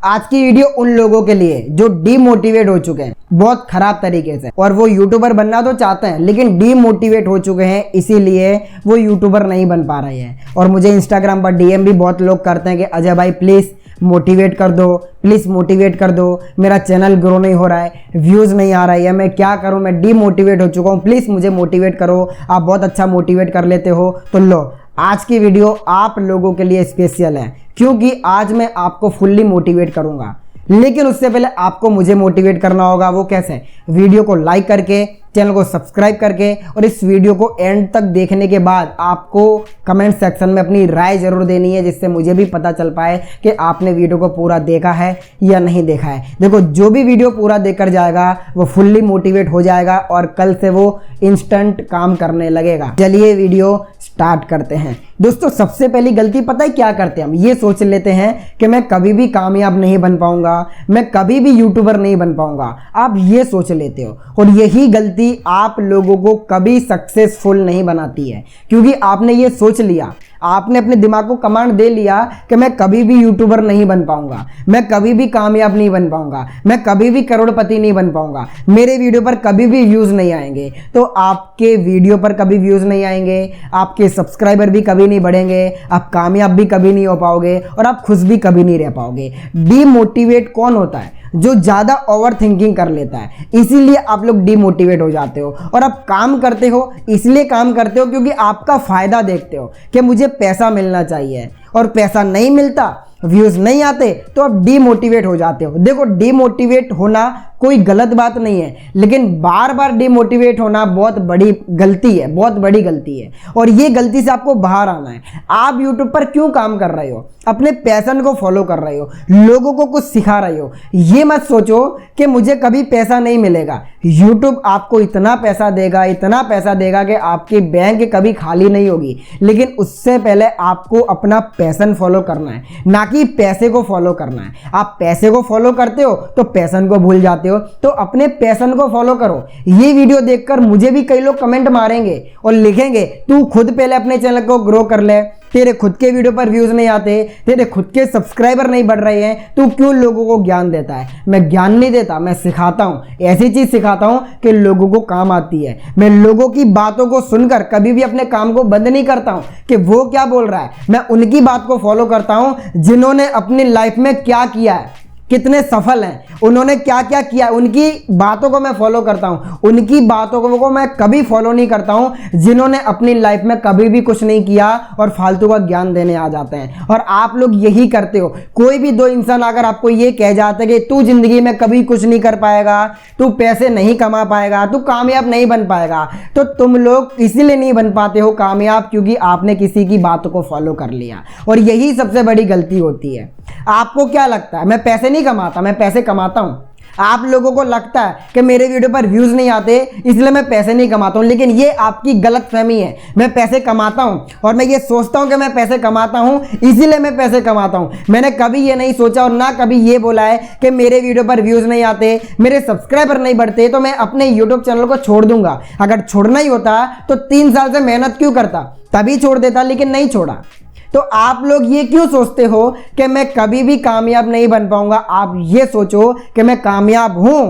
आज की वीडियो उन लोगों के लिए जो डीमोटिवेट हो चुके हैं बहुत खराब तरीके से, और वो यूट्यूबर बनना तो चाहते हैं लेकिन डीमोटिवेट हो चुके हैं, इसीलिए वो यूट्यूबर नहीं बन पा रहे हैं। और मुझे इंस्टाग्राम पर डीएम भी बहुत लोग करते हैं कि अजय भाई प्लीज़ मोटिवेट कर दो, प्लीज़ मोटिवेट कर दो, मेरा चैनल ग्रो नहीं हो रहा है, व्यूज़ नहीं आ रही है, मैं क्या करूं, मैं डीमोटिवेट हो चुका हूं, प्लीज़ मुझे मोटिवेट करो, आप बहुत अच्छा मोटिवेट कर लेते हो। तो लो, आज की वीडियो आप लोगों के लिए स्पेशल है क्योंकि आज मैं आपको फुल्ली मोटिवेट करूंगा। लेकिन उससे पहले आपको मुझे मोटिवेट करना होगा। वो कैसे? वीडियो को लाइक करके, चैनल को सब्सक्राइब करके, और इस वीडियो को एंड तक देखने के बाद आपको कमेंट सेक्शन में अपनी राय जरूर देनी है, जिससे मुझे भी पता चल पाए कि आपने वीडियो को पूरा देखा है या नहीं देखा है। देखो, जो भी वीडियो पूरा देखकर जाएगा वो फुल्ली मोटिवेट हो जाएगा और कल से वो इंस्टेंट काम करने लगेगा। चलिए वीडियो स्टार्ट करते हैं। दोस्तों, सबसे पहली गलती पता है क्या करते हैं? हम ये सोच लेते हैं कि मैं कभी भी कामयाब नहीं बन पाऊंगा, मैं कभी भी यूट्यूबर नहीं बन पाऊंगा। आप ये सोच लेते हो और यही गलती आप लोगों को कभी सक्सेसफुल नहीं बनाती है, क्योंकि आपने ये सोच लिया, आपने अपने दिमाग को कमांड दे लिया कि मैं कभी भी यूट्यूबर नहीं बन पाऊंगा, मैं कभी भी कामयाब नहीं बन पाऊंगा, मैं कभी भी करोड़पति नहीं बन पाऊंगा, मेरे वीडियो पर कभी भी व्यूज़ नहीं आएंगे। तो आपके वीडियो पर कभी व्यूज़ नहीं आएंगे, आपके सब्सक्राइबर भी कभी नहीं बढ़ेंगे, आप कामयाब भी कभी नहीं हो पाओगे और आप खुश भी कभी नहीं रह पाओगे। डीमोटिवेट कौन होता है? जो ज़्यादा ओवर थिंकिंग कर लेता है। इसीलिए आप लोग डीमोटिवेट हो जाते हो और आप काम करते हो, इसलिए काम करते हो क्योंकि आपका फ़ायदा देखते हो कि मुझे पैसा मिलना चाहिए, और पैसा नहीं मिलता, व्यूज़ नहीं आते, तो आप डीमोटिवेट हो जाते हो। देखो, डीमोटिवेट होना कोई गलत बात नहीं है, लेकिन बार बार डीमोटिवेट होना बहुत बड़ी गलती है, बहुत बड़ी गलती है, और ये गलती से आपको बाहर आना है। आप यूट्यूब पर क्यों काम कर रहे हो? अपने पैशन को फॉलो कर रहे हो, लोगों को कुछ सिखा रहे हो। ये मत सोचो कि मुझे कभी पैसा नहीं मिलेगा। यूट्यूब आपको इतना पैसा देगा, इतना पैसा देगा कि आपकी बैंक कभी खाली नहीं होगी, लेकिन उससे पहले आपको अपना पैशन फॉलो करना है, ना कि पैसे को फॉलो करना है। आप पैसे को फॉलो करते हो तो पैशन को भूल जाते हो। तो अपने पैशन को फॉलो करो। ये वीडियो देखकर मुझे भी कई लोग कमेंट मारेंगे और लिखेंगे, तू खुद पहले अपने चैनल को ग्रो कर ले, तेरे खुद के वीडियो पर व्यूज नहीं आते, तेरे खुद के सब्सक्राइबर नहीं बढ़ रहे हैं, तू क्यों लोगों को ज्ञान देता है? मैं ज्ञान नहीं देता, मैं सिखाता हूँ, ऐसी चीज सिखाता हूँ कि लोगों को काम आती है। मैं लोगों की बातों को सुनकर कभी भी अपने काम को बंद नहीं करता हूँ कि वो क्या बोल रहा है। मैं उनकी बात को फॉलो करता हूँ जिन्होंने अपनी लाइफ में क्या किया है, कितने सफल हैं, उन्होंने क्या क्या किया, उनकी बातों को मैं फॉलो करता हूं। उनकी बातों को मैं कभी फॉलो नहीं करता हूं जिन्होंने अपनी लाइफ में कभी भी कुछ नहीं किया और फालतू का ज्ञान देने आ जाते हैं। और आप लोग यही करते हो। कोई भी दो इंसान अगर आपको ये कह जाते कि तू जिंदगी में कभी कुछ नहीं कर पाएगा, तू पैसे नहीं कमा पाएगा, तू कामयाब नहीं बन पाएगा, तो तुम लोग इसीलिए नहीं बन पाते हो कामयाब क्योंकि आपने किसी की बातों को फॉलो कर लिया। और यही सबसे बड़ी गलती होती है। आपको क्या लगता है मैं पैसे नहीं कमाता? मैं पैसे कमाता हूं। आप लोगों को लगता है कि मेरे वीडियो पर व्यूज नहीं आते इसलिए मैं पैसे नहीं कमाता हूं, लेकिन ये आपकी गलतफहमी है। मैं पैसे कमाता हूं और मैं ये सोचता हूं कि मैं पैसे कमाता हूं इसीलिए मैं पैसे कमाता हूं। मैंने कभी ये नहीं सोचा और ना कभी ये बोला है कि मेरे वीडियो पर व्यूज नहीं आते, मेरे सब्सक्राइबर नहीं बढ़ते तो मैं अपने यूट्यूब चैनल को छोड़ दूंगा। अगर छोड़ना ही होता तो 3 साल से मेहनत क्यों करता, तभी छोड़ देता, लेकिन नहीं छोड़ा। तो आप लोग ये क्यों सोचते हो कि मैं कभी भी कामयाब नहीं बन पाऊंगा? आप ये सोचो कि मैं कामयाब हूं।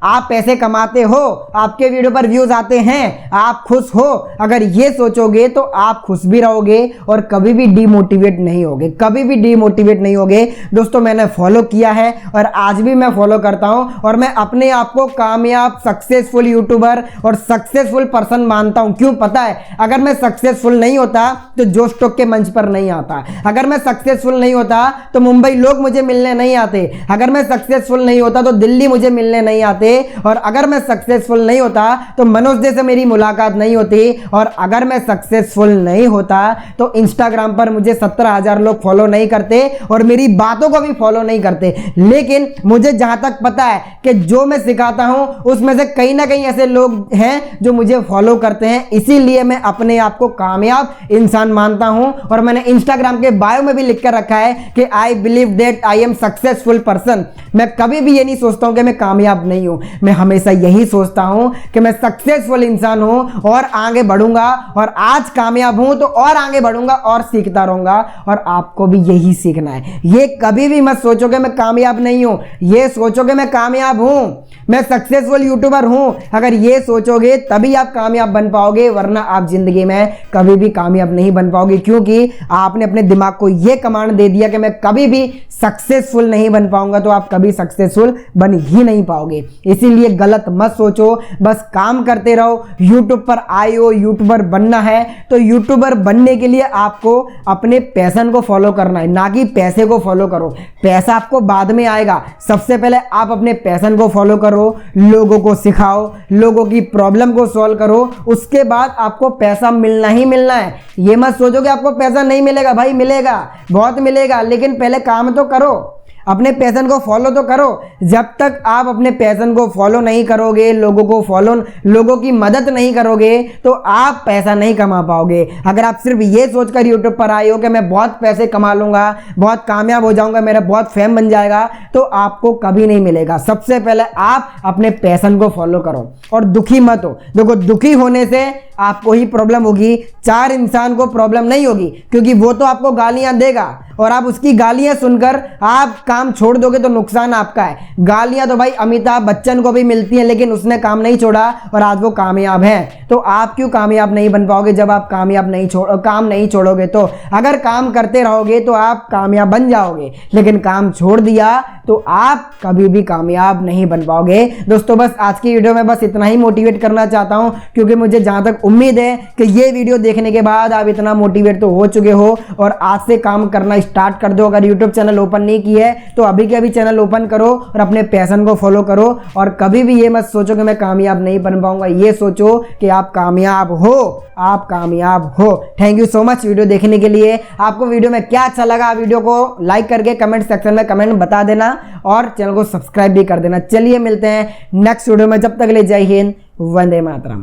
आप पैसे कमाते हो, आपके वीडियो पर व्यूज आते हैं, आप खुश हो। अगर ये सोचोगे तो आप खुश भी रहोगे और कभी भी डीमोटिवेट नहीं होगे, कभी भी डीमोटिवेट नहीं होगे। दोस्तों, मैंने फॉलो किया है और आज भी मैं फॉलो करता हूं और मैं अपने आप को कामयाब सक्सेसफुल यूट्यूबर और सक्सेसफुल पर्सन मानता हूं। क्यों पता है? अगर मैं सक्सेसफुल नहीं होता तो जोश टॉक के मंच पर नहीं आता। अगर मैं सक्सेसफुल नहीं होता तो मुंबई लोग मुझे मिलने नहीं आते। अगर मैं सक्सेसफुल नहीं होता तो दिल्ली मुझे मिलने नहीं आते। और अगर मैं सक्सेसफुल नहीं होता तो मनोज जी से मेरी मुलाकात नहीं होती। और अगर मैं सक्सेसफुल नहीं होता तो इंस्टाग्राम पर मुझे 17,000 लोग फॉलो नहीं करते और मेरी बातों को भी फॉलो नहीं करते। लेकिन मुझे जहां तक पता है कि जो मैं सिखाता हूं उसमें से कहीं ना कहीं ऐसे लोग हैं जो मुझे फॉलो करते हैं, इसीलिए मैं अपने आप को कामयाब इंसान मानता हूं। और मैंने इंस्टाग्राम के बायो में भी लिख कर रखा है कि I believe that I am successful person. मैं कभी भी ये नहीं सोचता हूं कि मैं कामयाब नहीं हूं, मैं हमेशा यही सोचता हूं कि मैं सक्सेसफुल इंसान हूं और आगे बढ़ूंगा, और आज कामयाब हूं तो और आगे बढ़ूंगा और सीखता रहूंगा। और आपको भी यही सीखना है। ये कभी भी मत सोचो कि मैं कामयाब नहीं हूं, ये सोचो कि मैं कामयाब हूं, मैं सक्सेसफुल यूट्यूबर हूं। अगर ये सोचोगे तभी आप कामयाब बन पाओगे, वरना आप जिंदगी में कभी भी कामयाब नहीं बन पाओगे, क्योंकि आपने अपने दिमाग को ये कमांड दे दिया कि मैं कभी भी सक्सेसफुल नहीं बन पाऊंगा, तो आप कभी सक्सेसफुल बन ही नहीं पाओगे। इसीलिए गलत मत सोचो, बस काम करते रहो। यूट्यूब पर आए हो, यूट्यूबर बनना है, तो यूट्यूबर बनने के लिए आपको अपने पैशन को फॉलो करना है, ना कि पैसे को फॉलो करो। पैसा आपको बाद में आएगा, सबसे पहले आप अपने पैशन को फॉलो करो, लोगों को सिखाओ, लोगों की प्रॉब्लम को सॉल्व करो, उसके बाद आपको पैसा मिलना ही मिलना है। ये मत सोचो कि आपको पैसा नहीं मिलेगा, भाई मिलेगा, बहुत मिलेगा, लेकिन पहले काम तो करो, अपने पैशन को फॉलो तो करो। जब तक आप अपने पैशन को फॉलो नहीं करोगे, लोगों की मदद नहीं करोगे, तो आप पैसा नहीं कमा पाओगे। अगर आप सिर्फ ये सोचकर यूट्यूब पर आए हो कि मैं बहुत पैसे कमा लूंगा, बहुत कामयाब हो जाऊंगा, मेरा बहुत फेम बन जाएगा, तो आपको कभी नहीं मिलेगा। सबसे पहले आप अपने पैशन को फॉलो करो और दुखी मत हो। देखो, दुखी होने से आपको ही प्रॉब्लम होगी, 4 इंसान को प्रॉब्लम नहीं होगी, क्योंकि वो तो आपको गालियां देगा और आप उसकी गालियां सुनकर आप काम छोड़ दोगे तो नुकसान आपका है। गालियां तो भाई अमिताभ बच्चन को भी मिलती हैं, लेकिन उसने काम नहीं छोड़ा और आज वो कामयाब है। तो आप क्यों कामयाब नहीं बन पाओगे जब आप काम नहीं छोड़ोगे? तो अगर काम करते रहोगे तो आप कामयाब बन जाओगे, लेकिन काम छोड़ दिया तो आप कभी भी कामयाब नहीं बन पाओगे। दोस्तों, बस आज की वीडियो में बस इतना ही मोटिवेट करना चाहता हूं, क्योंकि मुझे जहां तक उम्मीद है कि ये वीडियो देखने के बाद आप इतना मोटिवेट तो हो चुके हो और आज से काम करना स्टार्ट कर दो। अगर यूट्यूब चैनल ओपन नहीं किया है तो अभी के अभी चैनल ओपन करो और अपने पैशन को फॉलो करो, और कभी भी ये मत सोचो कि मैं कामयाब नहीं बन पाऊंगा। ये सोचो कि आप कामयाब हो, आप कामयाब हो। Thank you so much video देखने के लिए। आपको वीडियो में क्या अच्छा लगा, वीडियो को लाइक करके कमेंट सेक्शन में कमेंट बता देना और चैनल को सब्सक्राइब भी कर देना। चलिए मिलते हैं नेक्स्ट वीडियो में, जब तक के लिए जय हिंद, वंदे मातरम।